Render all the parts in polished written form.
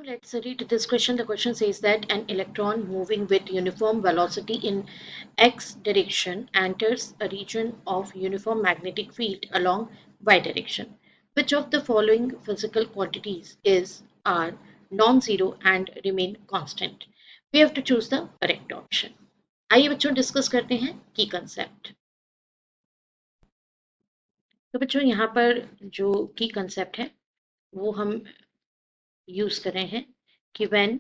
let's read this question. The question says that an electron moving with uniform velocity in x direction enters a region of uniform magnetic field along y direction. Which of the following physical quantities are non-zero and remain constant? We have to choose the correct option. आइए बच्चों discuss करते हैं की concept. तो बच्चों यहाँ पर जो की कंसेप्ट है वो हम यूज कर रहे हैं कि when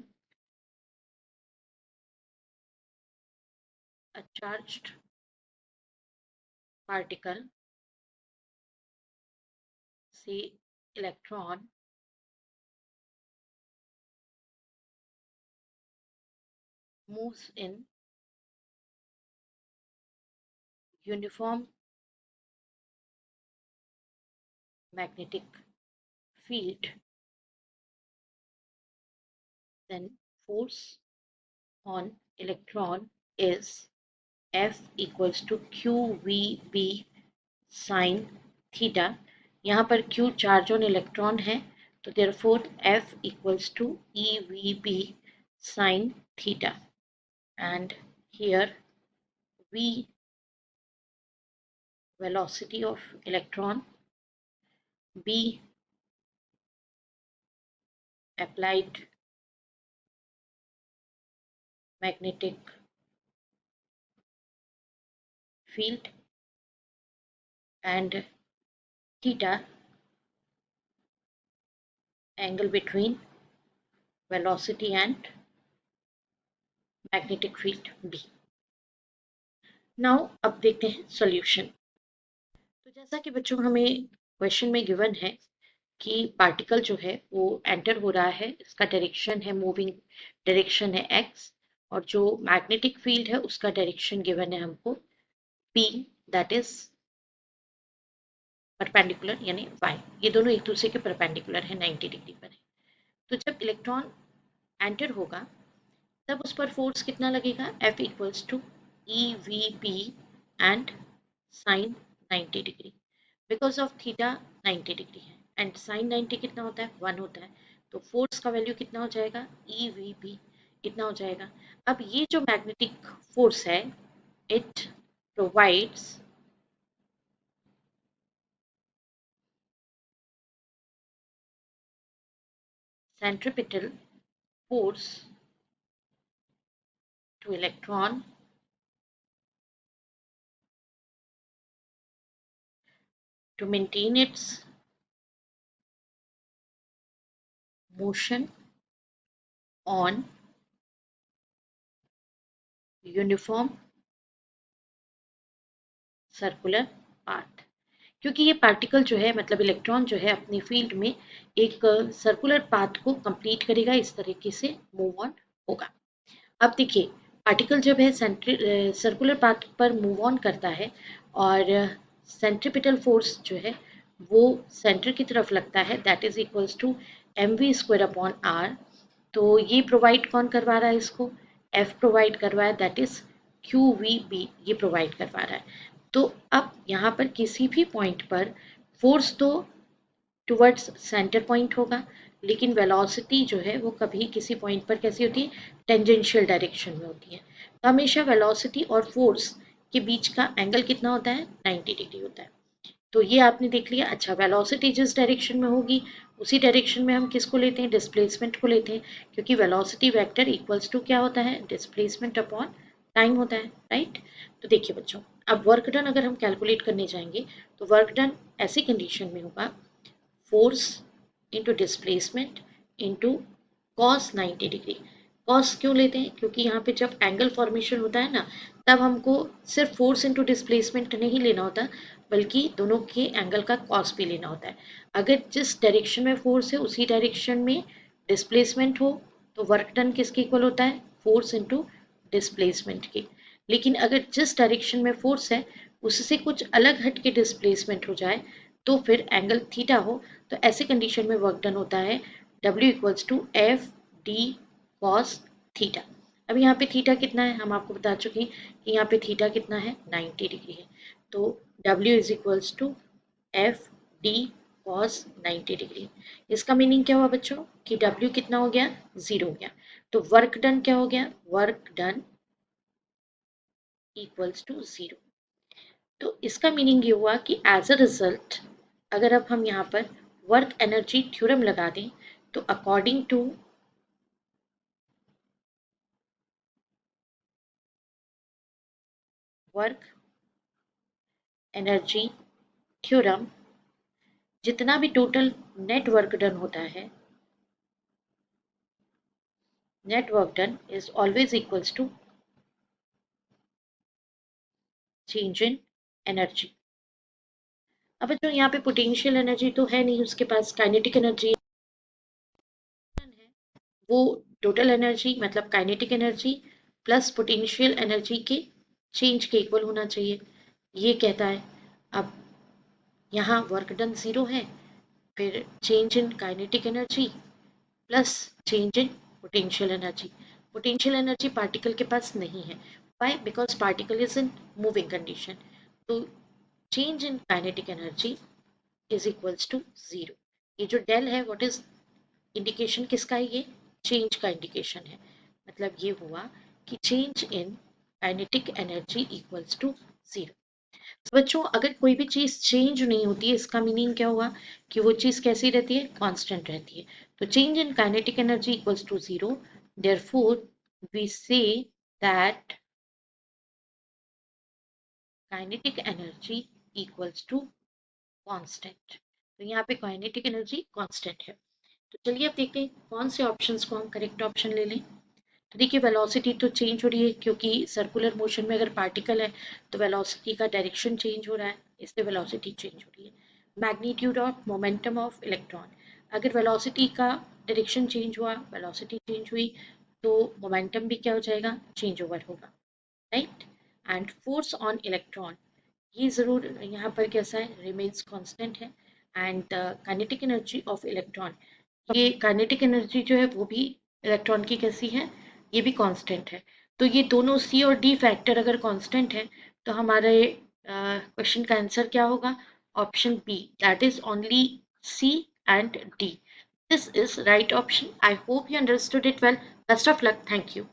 a charged particle, say electron, moves in uniform magnetic field, then force on electron is F equals to QVB sin theta. यहाँ पर Q चार्ज ऑन इलेक्ट्रॉन है तो therefore F equals to EVB sin theta, and here V velocity of electron, B applied magnetic field, and theta angle between velocity and magnetic field B. Now अब देखते हैं solution. तो जैसा कि बच्चों हमें क्वेश्चन में गिवन है कि पार्टिकल जो है वो एंटर हो रहा है, इसका डायरेक्शन है, मूविंग डायरेक्शन है x, और जो मैग्नेटिक फील्ड है उसका डायरेक्शन गिवन है हमको p, दैट इज परपेंडिकुलर यानी y। ये दोनों एक दूसरे के परपेंडिकुलर है, 90 डिग्री पर है। तो जब इलेक्ट्रॉन एंटर होगा तब उस पर फोर्स कितना लगेगा, F equals to EVP and sine 90 degree, because of theta 90 degree है एंड साइन 90 कितना होता है, 1 होता है। तो फोर्स का वैल्यू कितना हो जाएगा, EVP कितना हो जाएगा। अब ये जो मैग्नेटिक फोर्स है it provides centripetal force to electron to maintain its motion on uniform circular path. क्योंकि ये पार्टिकल जो है मतलब इलेक्ट्रॉन जो है अपनी फील्ड में एक सर्कुलर पाथ को कंप्लीट करेगा, इस तरीके से मूव ऑन होगा। अब देखिए पार्टिकल जब है सर्कुलर पाथ पर मूव ऑन करता है और सेंट्रीपिटल फोर्स जो है वो सेंटर की तरफ लगता है, that is equals to mv² r। तो ये प्रोवाइड कौन करवा रहा है, इसको F प्रोवाइड करवा है, दैट इज QVB ये प्रोवाइड करवा रहा है। तो अब यहाँ पर किसी भी पॉइंट पर फोर्स तो टुवर्ड्स सेंटर पॉइंट होगा, लेकिन वेलोसिटी जो है वो कभी किसी पॉइंट पर कैसी होती है, टेंजेंशियल डायरेक्शन में होती है। तो हमेशा वेलोसिटी और फोर्स के बीच का एंगल कितना होता है, 90 डिग्री होता है। तो ये आपने देख लिया। अच्छा, वेलोसिटी जिस डायरेक्शन में होगी उसी डायरेक्शन में हम किसको लेते हैं, डिस्प्लेसमेंट को लेते हैं, क्योंकि वेलोसिटी वेक्टर इक्वल्स टू क्या होता है, डिस्प्लेसमेंट अपॉन टाइम होता है, राइट। तो देखिए बच्चों अब वर्क डन अगर हम कैलकुलेट करने जाएंगे तो वर्क डन ऐसी कंडीशन में होगा force into displacement into cos 90 degree. Cos क्यों लेते हैं, क्योंकि यहाँ पे जब एंगल फॉर्मेशन होता है ना तब हमको सिर्फ फोर्स इंटू डिस्प्लेसमेंट नहीं लेना होता बल्कि दोनों के एंगल का कॉस भी लेना होता है। अगर जिस डायरेक्शन में फोर्स है उसी डायरेक्शन में डिस्प्लेसमेंट हो तो वर्क डन किसके इक्वल होता है, फोर्स इंटू डिस्प्लेसमेंट के। लेकिन अगर जिस डायरेक्शन में फोर्स है उससे कुछ अलग हट के डिस्प्लेसमेंट हो जाए तो फिर एंगल थीटा हो, तो ऐसे कंडीशन में वर्क डन होता है W equals to f d cos theta. अब यहाँ पे थीटा कितना है, हम आपको बता चुके हैं कि यहाँ पे थीटा कितना है, 90 डिग्री है। तो W is equals to f d cos 90 degree. इसका मीनिंग क्या हुआ बच्चों, कि W कितना हो गया, 0 हो गया। तो वर्क डन क्या हो गया, वर्क डन इक्वल्स टू 0। तो इसका मीनिंग ये हुआ कि एज अ रिजल्ट अगर अब हम यहाँ पर वर्क एनर्जी थ्योरम लगा दें तो according to work energy theorem जितना भी टोटल नेट वर्क डन होता है, net work done is always equals to change in energy. अब जो यहाँ पे पोटेंशियल एनर्जी तो है नहीं, उसके पास काइनेटिक एनर्जी है, वो टोटल एनर्जी मतलब kinetic energy plus potential energy के चेंज के इक्वल होना चाहिए, ये कहता है। अब यहाँ वर्क डन 0 है, फिर change in kinetic energy plus change in potential energy. Potential energy particle के पास नहीं है, why, because particle is in moving condition. तो change in kinetic energy is equals to 0। ये जो डेल है व्हाट इज इंडिकेशन किसका है, ये चेंज का इंडिकेशन है। मतलब ये हुआ कि change in kinetic energy equals to 0। बच्चों अगर कोई भी चीज चेंज नहीं होती है, इसका मीनिंग क्या हुआ कि वो चीज कैसी रहती है, कांस्टेंट रहती है। तो change in kinetic energy equals to 0, therefore we say that kinetic energy equals to constant. तो यहाँ पे काइनेटिक एनर्जी कांस्टेंट है। तो चलिए अब देखते हैं कौन से ऑप्शंस को हम करेक्ट ऑप्शन ले लें। तो देखिए वेलोसिटी तो चेंज हो रही है, क्योंकि सर्कुलर मोशन में अगर पार्टिकल है तो वेलोसिटी का डायरेक्शन चेंज हो रहा है, इसलिए वेलोसिटी चेंज हो रही है। Magnitude of momentum of electron, अगर वेलोसिटी का डायरेक्शन चेंज हुआ, वेलोसिटी चेंज हुई, तो मोमेंटम भी क्या हो जाएगा, चेंज ओवर होगा, right. And force on electron, ये ज़रूर यहाँ पर कैसा है, रिमेन्स कांस्टेंट है। And kinetic energy of electron, ये काइनेटिक एनर्जी जो है वो भी इलेक्ट्रॉन की कैसी है, ये भी कांस्टेंट है। तो ये दोनों सी और डी फैक्टर अगर कांस्टेंट है तो हमारे क्वेश्चन का आंसर क्या होगा, option B, that is only C and D. This is right option. I hope you understood it well. Best of luck, thank you.